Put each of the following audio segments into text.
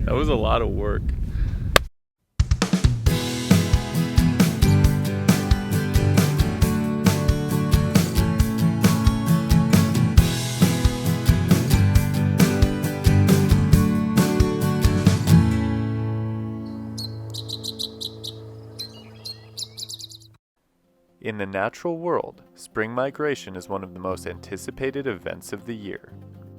That was a lot of work. In the natural world, spring migration is one of the most anticipated events of the year.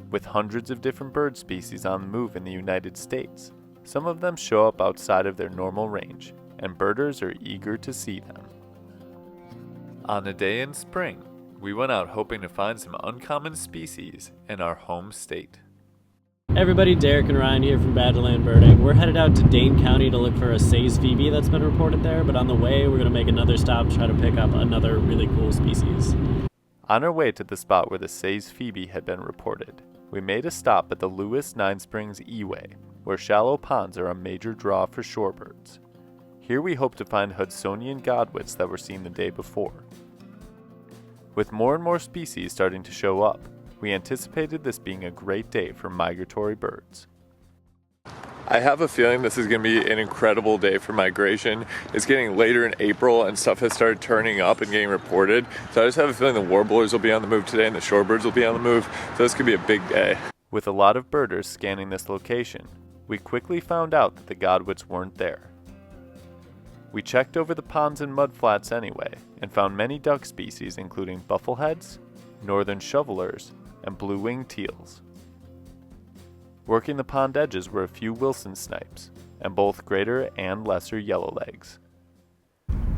With hundreds of different bird species on the move in the United States, some of them show up outside of their normal range, and birders are eager to see them. On a day in spring, we went out hoping to find some uncommon species in our home state. Hey everybody, Derek and Ryan here from Badgerland Birding. We're headed out to Dane County to look for a Say's Phoebe that's been reported there, but on the way we're going to make another stop to try to pick up another really cool species. On our way to the spot where the Say's Phoebe had been reported, we made a stop at the Lewis Nine Springs E-Way, where shallow ponds are a major draw for shorebirds. Here we hope to find Hudsonian Godwits that were seen the day before. With more and more species starting to show up, we anticipated this being a great day for migratory birds. I have a feeling this is going to be an incredible day for migration. It's getting later in April and stuff has started turning up and getting reported. So I just have a feeling the warblers will be on the move today and the shorebirds will be on the move. So this could be a big day. With a lot of birders scanning this location, we quickly found out that the Godwits weren't there. We checked over the ponds and mudflats anyway and found many duck species including buffleheads, northern shovelers, and blue-winged teals. Working the pond edges were a few Wilson snipes, and both greater and lesser yellowlegs.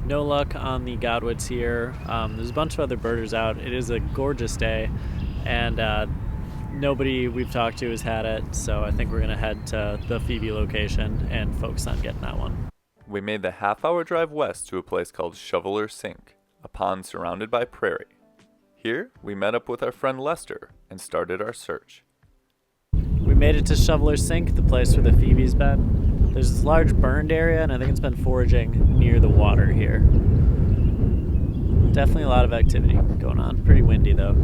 No luck on the Godwits here. There's a bunch of other birders out. It is a gorgeous day, and nobody we've talked to has had it, so I think we're going to head to the Phoebe location and focus on getting that one. We made the half-hour drive west to a place called Shoveler Sink, a pond surrounded by prairie. Here, we met up with our friend Lester and started our search. We made it to Shoveler Sink, the place where the Phoebe's been. There's this large burned area, and I think it's been foraging near the water here. Definitely a lot of activity going on. Pretty windy, though.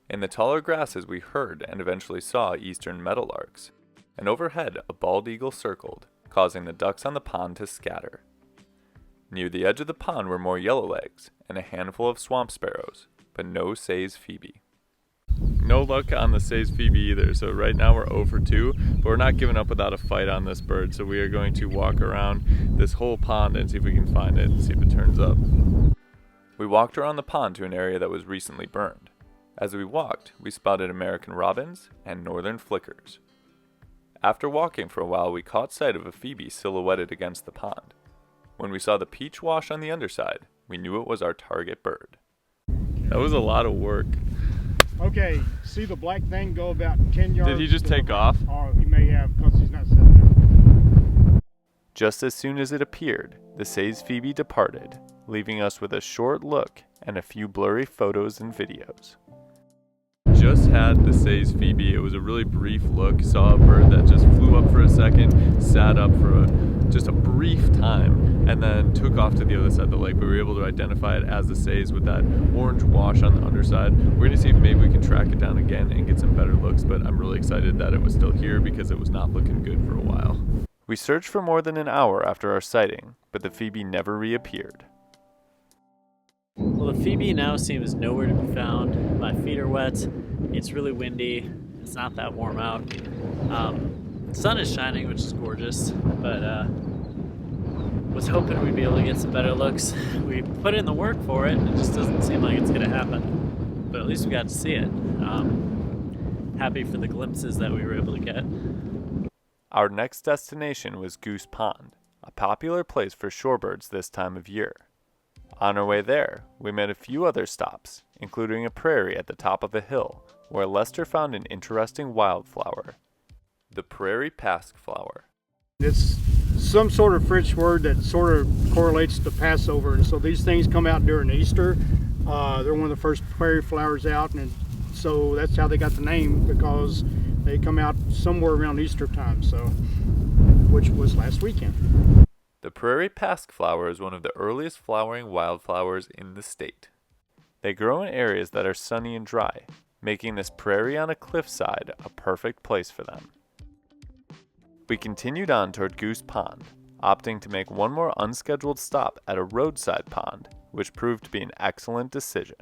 In the taller grasses, we heard and eventually saw eastern meadowlarks, and overhead, a bald eagle circled, causing the ducks on the pond to scatter. Near the edge of the pond were more yellowlegs and a handful of swamp sparrows, but no Say's Phoebe. No luck on the Say's Phoebe either, so right now we're 0 for 2, but we're not giving up without a fight on this bird, so we are going to walk around this whole pond and see if we can find it and see if it turns up. We walked around the pond to an area that was recently burned. As we walked, we spotted American robins and northern flickers. After walking for a while, we caught sight of a Phoebe silhouetted against the pond. When we saw the peach wash on the underside, we knew it was our target bird. That was a lot of work. Okay, see the black thing go about 10 yards? Did he just take off? Or he may have, because he's not sitting there. Just as soon as it appeared, the Say's Phoebe departed, leaving us with a short look and a few blurry photos and videos. Just had the Say's Phoebe. It was a really brief look. Saw a bird that just flew up for a second, sat up for just a brief time, and then took off to the other side of the lake. But we were able to identify it as the Say's with that orange wash on the underside. We're going to see if maybe we can track it down again and get some better looks, but I'm really excited that it was still here because it was not looking good for a while. We searched for more than an hour after our sighting, but the Phoebe never reappeared. Well, the Phoebe now seems nowhere to be found. My feet are wet. It's really windy. It's not that warm out. The sun is shining, which is gorgeous, but was hoping we'd be able to get some better looks. We put in the work for it, and it just doesn't seem like it's gonna happen. But at least we got to see it. Happy for the glimpses that we were able to get. Our next destination was Goose Pond, a popular place for shorebirds this time of year. On our way there, we made a few other stops, including a prairie at the top of a hill, where Lester found an interesting wildflower, the prairie pasque-flower. It's some sort of French word that sort of correlates to Passover, and so these things come out during Easter. They're one of the first prairie flowers out, and so that's how they got the name, because they come out somewhere around Easter time, so which was last weekend. The prairie pasque-flower is one of the earliest flowering wildflowers in the state. They grow in areas that are sunny and dry, making this prairie on a cliffside a perfect place for them. We continued on toward Goose Pond, opting to make one more unscheduled stop at a roadside pond, which proved to be an excellent decision.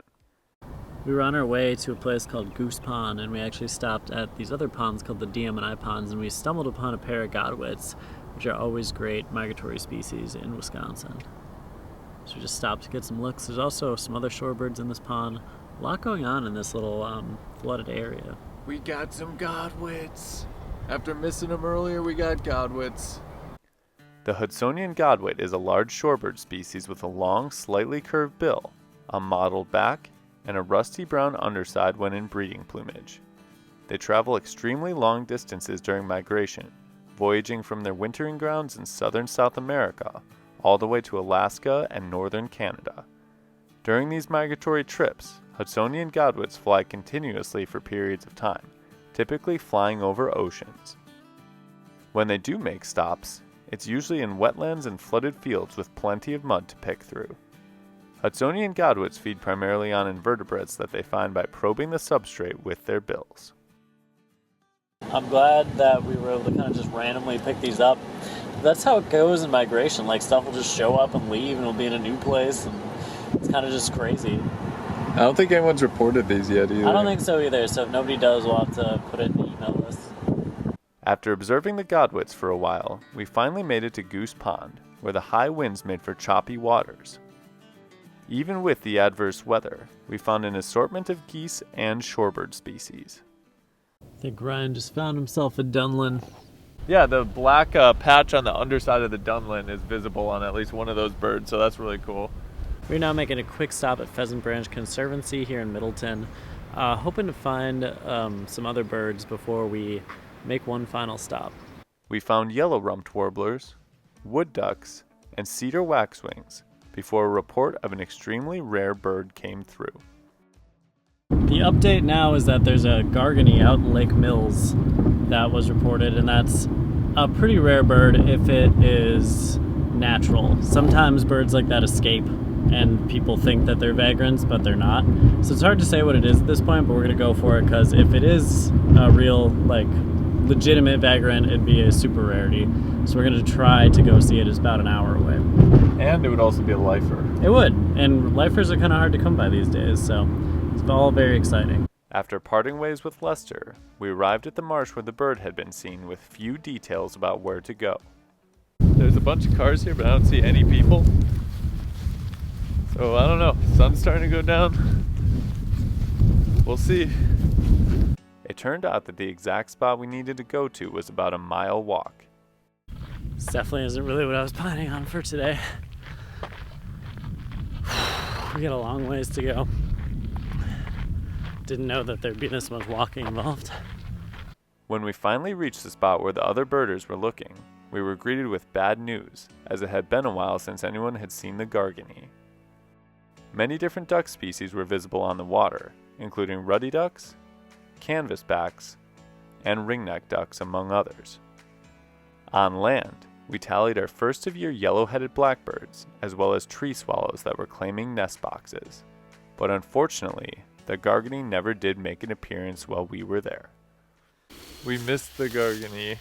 We were on our way to a place called Goose Pond, and we actually stopped at these other ponds called the DM&I ponds, and we stumbled upon a pair of godwits, which are always great migratory species in Wisconsin. So we just stopped to get some looks. There's also some other shorebirds in this pond. A lot going on in this little flooded area. We got some godwits. After missing them earlier, we got godwits. The Hudsonian Godwit is a large shorebird species with a long, slightly curved bill, a mottled back, and a rusty brown underside when in breeding plumage. They travel extremely long distances during migration, voyaging from their wintering grounds in southern South America all the way to Alaska and northern Canada. During these migratory trips, Hudsonian Godwits fly continuously for periods of time, typically flying over oceans. When they do make stops, it's usually in wetlands and flooded fields with plenty of mud to pick through. Hudsonian Godwits feed primarily on invertebrates that they find by probing the substrate with their bills. I'm glad that we were able to kind of just randomly pick these up. That's how it goes in migration. Like, stuff will just show up and leave, and it'll be in a new place, and it's kind of just crazy. I don't think anyone's reported these yet either. I don't think so either, so if nobody does, we'll have to put it in the email list. After observing the Godwits for a while, we finally made it to Goose Pond, where the high winds made for choppy waters. Even with the adverse weather, we found an assortment of geese and shorebird species. I think Ryan just found himself a Dunlin. Yeah, the black patch on the underside of the Dunlin is visible on at least one of those birds, so that's really cool. We're now making a quick stop at Pheasant Branch Conservancy here in Middleton, hoping to find some other birds before we make one final stop. We found yellow-rumped warblers, wood ducks, and cedar waxwings before a report of an extremely rare bird came through. The update now is that there's a gargony out in Lake Mills that was reported, and that's a pretty rare bird if it is natural. Sometimes birds like that escape, and people think that they're vagrants, but they're not. So it's hard to say what it is at this point, but we're going to go for it, because if it is a real, legitimate vagrant, it'd be a super rarity. So we're going to try to go see it. It's about an hour away. And it would also be a lifer. It would, and lifers are kind of hard to come by these days, so it's all very exciting. After parting ways with Lester, we arrived at the marsh where the bird had been seen with few details about where to go. There's a bunch of cars here, but I don't see any people. So I don't know, sun's starting to go down. We'll see. It turned out that the exact spot we needed to go to was about a mile walk. This definitely isn't really what I was planning on for today. We got a long ways to go. Didn't know that there'd be this much walking involved. When we finally reached the spot where the other birders were looking, we were greeted with bad news, as it had been a while since anyone had seen the gargony. Many different duck species were visible on the water, including ruddy ducks, canvasbacks, and ringneck ducks, among others. On land, we tallied our first-of-year yellow-headed blackbirds, as well as tree swallows that were claiming nest boxes. But unfortunately, the gargony never did make an appearance while we were there. We missed the gargony,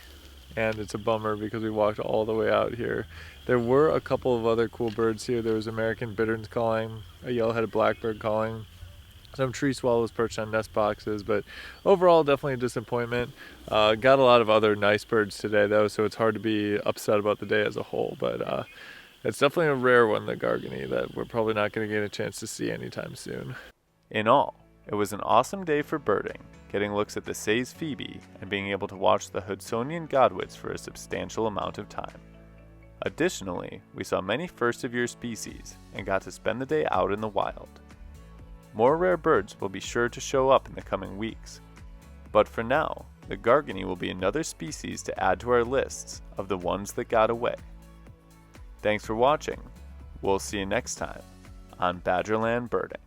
and it's a bummer because we walked all the way out here. There were a couple of other cool birds here. There was American bitterns calling, a yellow-headed blackbird calling, some tree swallows perched on nest boxes, but overall definitely a disappointment. Got a lot of other nice birds today though, so it's hard to be upset about the day as a whole, but it's definitely a rare one, the gargony, that we're probably not going to get a chance to see anytime soon. In all, it was an awesome day for birding, getting looks at the Say's Phoebe and being able to watch the Hudsonian Godwits for a substantial amount of time. Additionally, we saw many first-of-year species and got to spend the day out in the wild. More rare birds will be sure to show up in the coming weeks, but for now, the gargony will be another species to add to our lists of the ones that got away. Thanks for watching. We'll see you next time on Badgerland Birding.